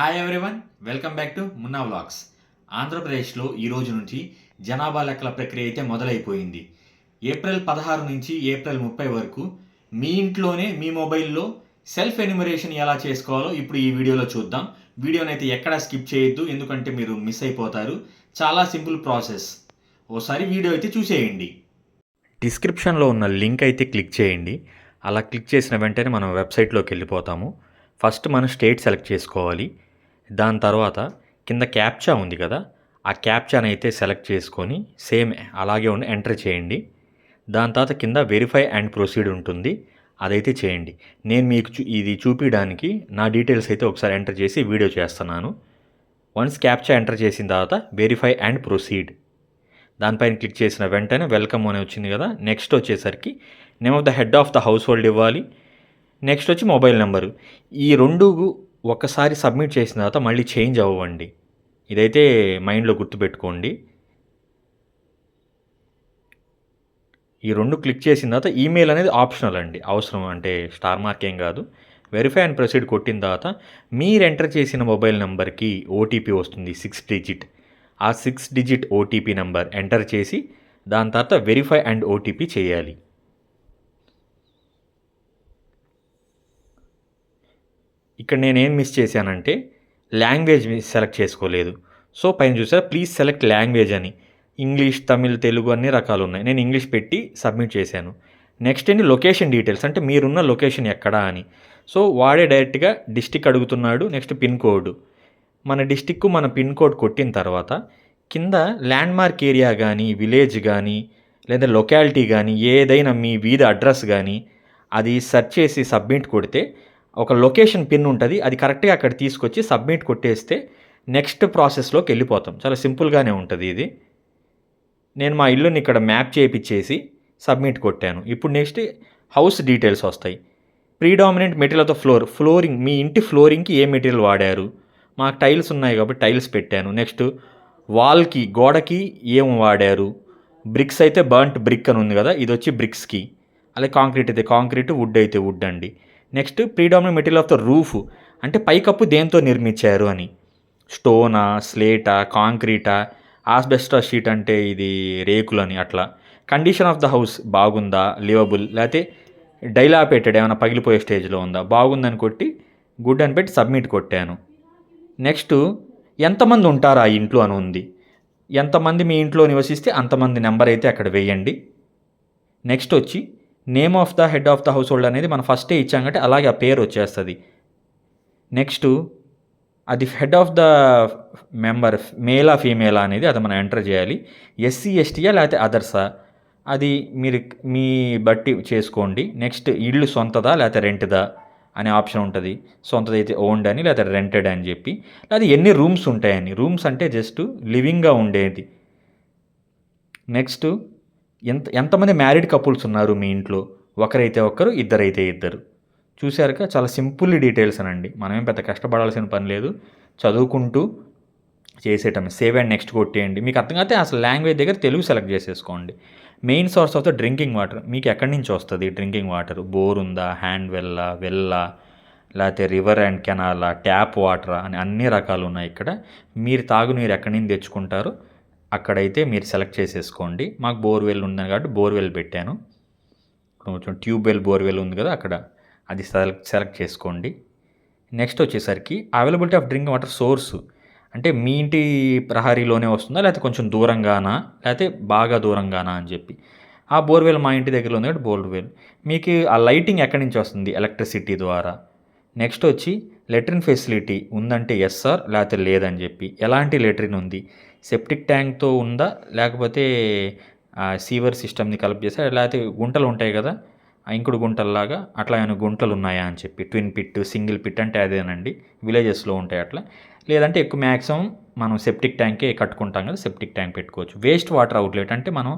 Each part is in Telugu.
Hi everyone, welcome back to Munna vlogs. ఆంధ్రప్రదేశ్లో ఈ రోజు నుంచి జనాభా లెక్కల ప్రక్రియ అయితే మొదలైపోయింది. ఏప్రిల్ 16 నుంచి ఏప్రిల్ 30 వరకు మీ ఇంట్లోనే మీ మొబైల్లో సెల్ఫ్ ఎన్యూమరేషన్ ఎలా చేసుకోవాలో ఇప్పుడు ఈ వీడియోలో చూద్దాం. వీడియోని అయితే ఎక్కడా స్కిప్ చేయొద్దు, ఎందుకంటే మీరు మిస్ అయిపోతారు. చాలా సింపుల్ ప్రాసెస్. ఓసారి వీడియో అయితే చూసేయండి. డిస్క్రిప్షన్లో ఉన్న లింక్ అయితే క్లిక్ చేయండి. అలా క్లిక్ చేసిన వెంటనే మనం వెబ్సైట్లోకి వెళ్ళిపోతాము. ఫస్ట్ మనం స్టేట్ సెలెక్ట్ చేసుకోవాలి. దాని తర్వాత కింద క్యాప్చా ఉంది కదా, ఆ క్యాప్చాని అయితే సెలెక్ట్ చేసుకొని సేమ్ అలాగే ఉండి ఎంటర్ చేయండి. దాని తర్వాత కింద వెరిఫై అండ్ ప్రొసీడ్ ఉంటుంది, అదైతే చేయండి. నేను మీకు ఇది చూపించడానికి నా డీటెయిల్స్ అయితే ఒకసారి ఎంటర్ చేసి వీడియో చేస్తున్నాను. వన్స్ క్యాప్చా ఎంటర్ చేసిన తర్వాత వెరిఫై అండ్ ప్రొసీడ్ దానిపైన క్లిక్ చేసిన వెంటనే వెల్కమ్ అని వచ్చింది కదా. నెక్స్ట్ వచ్చేసరికి name of the head of the house hold ఇవ్వాలి. నెక్స్ట్ వచ్చి మొబైల్ నెంబరు. ఈ రెండు ఒకసారి సబ్మిట్ చేసిన తర్వాత మళ్ళీ చేంజ్ అవ్వండి. ఇదైతే మైండ్లో గుర్తుపెట్టుకోండి. ఈ రెండు క్లిక్ చేసిన తర్వాత ఈమెయిల్ అనేది ఆప్షనల్ అండి, అవసరం అంటే స్టార్ మార్క్ ఏం కాదు. వెరిఫై అండ్ ప్రొసీడ్ కొట్టిన తర్వాత మీరు ఎంటర్ చేసిన మొబైల్ నెంబర్కి ఓటీపీ వస్తుంది 6 డిజిట్. ఆ 6 డిజిట్ ఓటీపీ నెంబర్ ఎంటర్ చేసి దాని తర్వాత వెరిఫై అండ్ ఓటీపీ చేయాలి. ఇక్కడ నేనేం మిస్ చేశానంటే లాంగ్వేజ్ సెలెక్ట్ చేసుకోలేదు. సో పైన చూసారా, ప్లీజ్ సెలెక్ట్ లాంగ్వేజ్ అని. ఇంగ్లీష్, తమిళ్, తెలుగు అన్ని రకాలు ఉన్నాయి. నేను ఇంగ్లీష్ పెట్టి సబ్మిట్ చేశాను. నెక్స్ట్ ఏంటి, లొకేషన్ డీటెయిల్స్, అంటే మీరున్న లొకేషన్ ఎక్కడా అని. సో వాడే డైరెక్ట్గా డిస్టిక్ అడుగుతున్నాడు. నెక్స్ట్ పిన్ కోడ్, మన డిస్టిక్ మన పిన్ కోడ్ కొట్టిన తర్వాత కింద ల్యాండ్మార్క్ ఏరియా కానీ, విలేజ్ కానీ, లేదా లొకాలిటీ కానీ, ఏదైనా మీ వీధి అడ్రస్ కానీ అది సెర్చ్ చేసి సబ్మిట్ కొడితే ఒక లొకేషన్ పిన్ ఉంటుంది, అది కరెక్ట్గా అక్కడ తీసుకొచ్చి సబ్మిట్ కొట్టేస్తే నెక్స్ట్ ప్రాసెస్లోకి వెళ్ళిపోతాం. చాలా సింపుల్గానే ఉంటుంది ఇది. నేను మా ఇల్లుని ఇక్కడ మ్యాప్ చేయించేసి సబ్మిట్ కొట్టాను. ఇప్పుడు నెక్స్ట్ హౌస్ డీటెయిల్స్ వస్తాయి. Predominant material of the flooring, మీ ఇంటి ఫ్లోరింగ్కి ఏ మెటీరియల్ వాడారు. మాకు టైల్స్ ఉన్నాయి కాబట్టి టైల్స్ పెట్టాను. నెక్స్ట్ వాల్కి, గోడకి ఏం వాడారు. బ్రిక్స్ అయితే బర్ంట్ బ్రిక్ అని ఉంది కదా, ఇది వచ్చి బ్రిక్స్కి. అలాగే కాంక్రీట్ అయితే కాంక్రీట్, వుడ్ అయితే వుడ్ అండి. Next predominant material of the roof, అంటే పైకప్పు దేంతో నిర్మించారు అని. స్టోనా, స్లేటా, కాంక్రీటా, ఆస్బెస్టాస్ షీట్ అంటే ఇది రేకులని అట్లా. కండిషన్ ఆఫ్ ద హౌస్ బాగుందా, లివబుల్, లేకపోతే డైలాపేటెడ్, ఏమైనా పగిలిపోయే స్టేజ్లో ఉందా. బాగుందని కొట్టి గుడ్ అని పెట్టి సబ్మిట్ కొట్టాను. నెక్స్ట్ ఎంతమంది ఉంటారు ఆ ఇంట్లో అని ఉంది. ఎంతమంది మీ ఇంట్లో నివసిస్తే అంతమంది నెంబర్ అయితే అక్కడ వేయండి. నెక్స్ట్ వచ్చి name of the head of the house hold అనేది మనం ఫస్టే ఇచ్చాం కాబట్టి అలాగే ఆ పేరు వచ్చేస్తుంది. నెక్స్ట్ అది హెడ్ ఆఫ్ ద మెంబర్ మేలా ఫీమేలా అనేది అది మనం ఎంటర్ చేయాలి. ఎస్సీ ఎస్టీయా లేకపోతే అదర్సా, అది మీరు మీ బట్టి చేసుకోండి. నెక్స్ట్ ఇల్లు సొంతదా లేకపోతే రెంట్దా అనే ఆప్షన్ ఉంటుంది. సొంతదైతే ఓన్డ్ అని, లేకపోతే రెంటెడ్ అని చెప్పి, లేదా ఎన్ని రూమ్స్ ఉంటాయని. రూమ్స్ అంటే జస్ట్ లివింగ్గా ఉండేది. నెక్స్ట్ ఎంతమంది మ్యారీడ్ కపుల్స్ ఉన్నారు మీ ఇంట్లో. ఒకరైతే ఒకరు, ఇద్దరైతే ఇద్దరు. చూశారుగా, చాలా సింపుల్ డీటెయిల్స్ అనండి. మనమేం పెద్ద కష్టపడాల్సిన పని లేదు, చదువుకుంటూ చేసేటం. సేవ్ అండ్ నెక్స్ట్ కొట్టేయండి. మీకు అర్థం కాకపోతే అసలు లాంగ్వేజ్ దగ్గర తెలుగు సెలెక్ట్ చేసేసుకోండి. Main source of the drinking water, మీకు ఎక్కడి నుంచి వస్తుంది డ్రింకింగ్ వాటర్. బోర్ ఉందా, హ్యాండ్ వెల్లా, లేకపోతే రివర్ అండ్ కెనాలా, ట్యాప్ వాటరా అని అన్ని రకాలు ఉన్నాయి ఇక్కడ. మీరు తాగునీరు ఎక్కడి నుంచి తెచ్చుకుంటారో అక్కడైతే మీరు సెలెక్ట్ చేసేసుకోండి. మాకు బోర్వెల్ ఉంది కాబట్టి బోర్వెల్ పెట్టాను. కొంచెం ట్యూబ్వెల్ బోర్వెల్ ఉంది కదా అక్కడ, అది సెలెక్ట్ చేసుకోండి. నెక్స్ట్ వచ్చేసరికి availability of drinking water source, అంటే మీ ఇంటి ప్రహరీలోనే వస్తుందా, లేకపోతే కొంచెం దూరంగానా, లేకపోతే బాగా దూరంగానా అని చెప్పి. ఆ బోర్వెల్ మా ఇంటి దగ్గరలో ఉంది కాబట్టి బోర్వెల్. మీకు ఆ లైటింగ్ ఎక్కడి నుంచి వస్తుంది, ఎలక్ట్రిసిటీ ద్వారా. నెక్స్ట్ వచ్చి లెట్రిన్ ఫెసిలిటీ ఉందంటే ఎస్ సార్, లేకపోతే లేదని చెప్పి. ఎలాంటి లెట్రిన్ ఉంది, సెప్టిక్ ట్యాంక్తో ఉందా, లేకపోతే సీవర్ సిస్టమ్ని కలెక్ట్ చేసా, లేకపోతే గుంటలు ఉంటాయి కదా ఇంకుడు గుంటల్లాగా, అట్లా ఏమైనా గుంటలు ఉన్నాయా అని చెప్పి. ట్విన్ పిట్, సింగిల్ పిట్ అంటే అదేనండి, విలేజెస్లో ఉంటాయి అట్లా. లేదంటే ఎక్కువ మ్యాక్సిమం మనం సెప్టిక్ ట్యాంకే కట్టుకుంటాం కదా, సెప్టిక్ ట్యాంక్ పెట్టుకోవచ్చు. వేస్ట్ వాటర్ అవుట్లెట్ అంటే మనం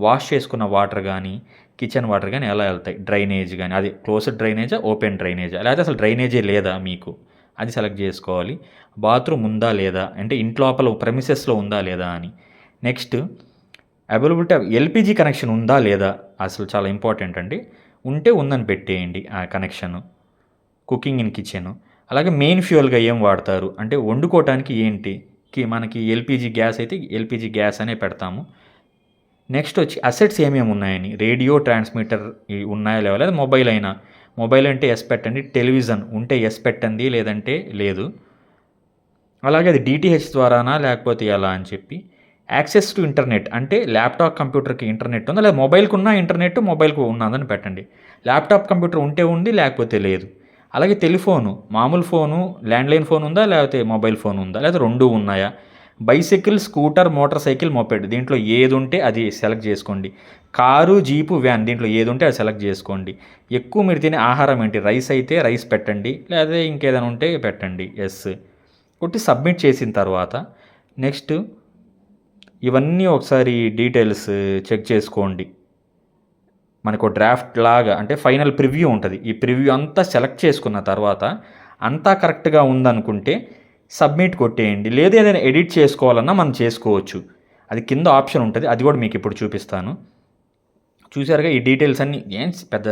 వాష్ చేసుకున్న వాటర్ కానీ, కిచెన్ వాటర్ కానీ ఎలా వెళ్తాయి. డ్రైనేజ్ కానీ, అది క్లోజ్డ్ డ్రైనేజా, ఓపెన్ డ్రైనేజా, లేకపోతే అసలు డ్రైనేజే లేదా మీకు, అది సెలెక్ట్ చేసుకోవాలి. బాత్రూమ్ ఉందా లేదా, అంటే ఇంట్లోపల ప్రెమిసెస్లో ఉందా లేదా అని. Next availability of LPG connection ఉందా లేదా, అసలు చాలా ఇంపార్టెంట్ అండి. ఉంటే ఉందని పెట్టేయండి ఆ కనెక్షను. Cooking in kitchen. అలాగే మెయిన్ ఫ్యూయల్గా ఏం వాడతారు అంటే వండుకోవటానికి ఏంటి మనకి ఎల్పిజి గ్యాస్ అయితే ఎల్పిజి గ్యాస్ అనే పెడతాము. నెక్స్ట్ వచ్చి అసెట్స్ ఏమేమి ఉన్నాయని, రేడియో ట్రాన్స్మిటర్ ఉన్నాయా లేవా, లేదా మొబైల్ అయినా, మొబైల్ అంటే ఎస్ పెట్టండి, టెలివిజన్ ఉంటే ఎస్ పెట్టండి లేదంటే లేదు. అలాగే అది డిటిహెచ్ ద్వారానా లేకపోతే ఎలా అని చెప్పి. యాక్సెస్ టు ఇంటర్నెట్ అంటే ల్యాప్టాప్ కంప్యూటర్కి ఇంటర్నెట్ ఉందా, లేదా మొబైల్కి ఉన్న ఇంటర్నెట్ మొబైల్కి ఉన్నదని పెట్టండి. ల్యాప్టాప్ కంప్యూటర్ ఉంటే ఉంది లేకపోతే లేదు. అలాగే టెలిఫోను, మామూలు ఫోను, ల్యాండ్లైన్ ఫోన్ ఉందా లేకపోతే మొబైల్ ఫోన్ ఉందా, లేదా రెండు ఉన్నాయా. బైసైకిల్, స్కూటర్, మోటార్ సైకిల్, మొపెడ్ దీంట్లో ఏది ఉంటే అది సెలెక్ట్ చేసుకోండి. కారు, జీపు, వ్యాన్ దీంట్లో ఏది ఉంటే అది సెలెక్ట్ చేసుకోండి. ఎక్కువ మీరు తినే ఆహారం ఏంటి, రైస్ అయితే రైస్ పెట్టండి, లేదా ఇంకేదైనా ఉంటే పెట్టండి ఎస్ కొట్టి సబ్మిట్ చేసిన తర్వాత నెక్స్ట్ ఇవన్నీ ఒకసారి డీటెయిల్స్ చెక్ చేసుకోండి. మనకు డ్రాఫ్ట్ లాగా అంటే ఫైనల్ ప్రివ్యూ ఉంటుంది. ఈ ప్రివ్యూ అంతా సెలెక్ట్ చేసుకున్న తర్వాత అంతా కరెక్ట్గా ఉందనుకుంటే సబ్మిట్ కొట్టేయండి. లేదా ఏదైనా ఎడిట్ చేసుకోవాలన్నా మనం చేసుకోవచ్చు. అది కింద ఆప్షన్ ఉంటుంది, అది కూడా మీకు ఇప్పుడు చూపిస్తాను. చూసారుగా ఈ డీటెయిల్స్ అన్నీ ఏం పెద్ద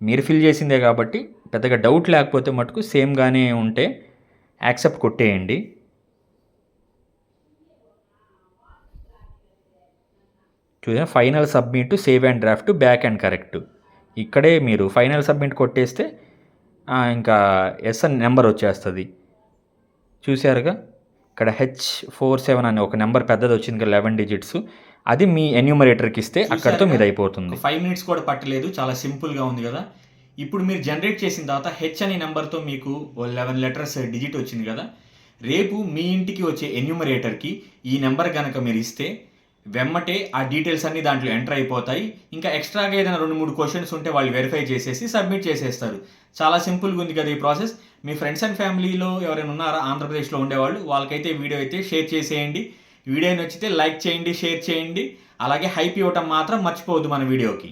మీరు ఫిల్ చేసిందే కాబట్టి పెద్దగా డౌట్ లేకపోతే మటుకు సేమ్గానే ఉంటే యాక్సెప్ట్ కొట్టేయండి. చూసారా final submit, save and draft, back and correct. ఇక్కడే మీరు ఫైనల్ సబ్మిట్ కొట్టేస్తే ఇంకా ఎస్ అని నెంబర్ వచ్చేస్తుంది. చూసారుగా ఇక్కడ H47 అనే ఒక నెంబర్ పెద్దది వచ్చింది కదా, 11 డిజిట్స్. అది మీ ఎన్యూమరేటర్కి ఇస్తే అక్కడితో మీది అయిపోతుంది. 5 మినిట్స్ కూడా పట్టలేదు, చాలా సింపుల్గా ఉంది కదా. ఇప్పుడు మీరు జనరేట్ చేసిన తర్వాత హెచ్ అనే నెంబర్తో మీకు 11 లెటర్స్ డిజిట్ వచ్చింది కదా. రేపు మీ ఇంటికి వచ్చే ఎన్యూమరేటర్కి ఈ నెంబర్ కనుక మీరు ఇస్తే వెమ్మటే ఆ డీటెయిల్స్ అన్నీ దాంట్లో ఎంటర్ అయిపోతాయి. ఇంకా ఎక్స్ట్రాగా ఏదైనా 2-3 క్వశ్చన్స్ ఉంటే వాళ్ళు వెరిఫై చేసేసి సబ్మిట్ చేసేస్తారు. చాలా సింపుల్గా ఉంది కదా ఈ ప్రాసెస్. మీ ఫ్రెండ్స్ అండ్ ఫ్యామిలీలో ఎవరైనా ఉన్నారా ఆంధ్రప్రదేశ్లో ఉండేవాళ్ళు, వాళ్ళకైతే వీడియో అయితే షేర్ చేసేయండి. వీడియో నచ్చితే లైక్ చేయండి, షేర్ చేయండి. అలాగే హైప్ ఇవ్వటం మాత్రం మర్చిపోవద్దు మన వీడియోకి.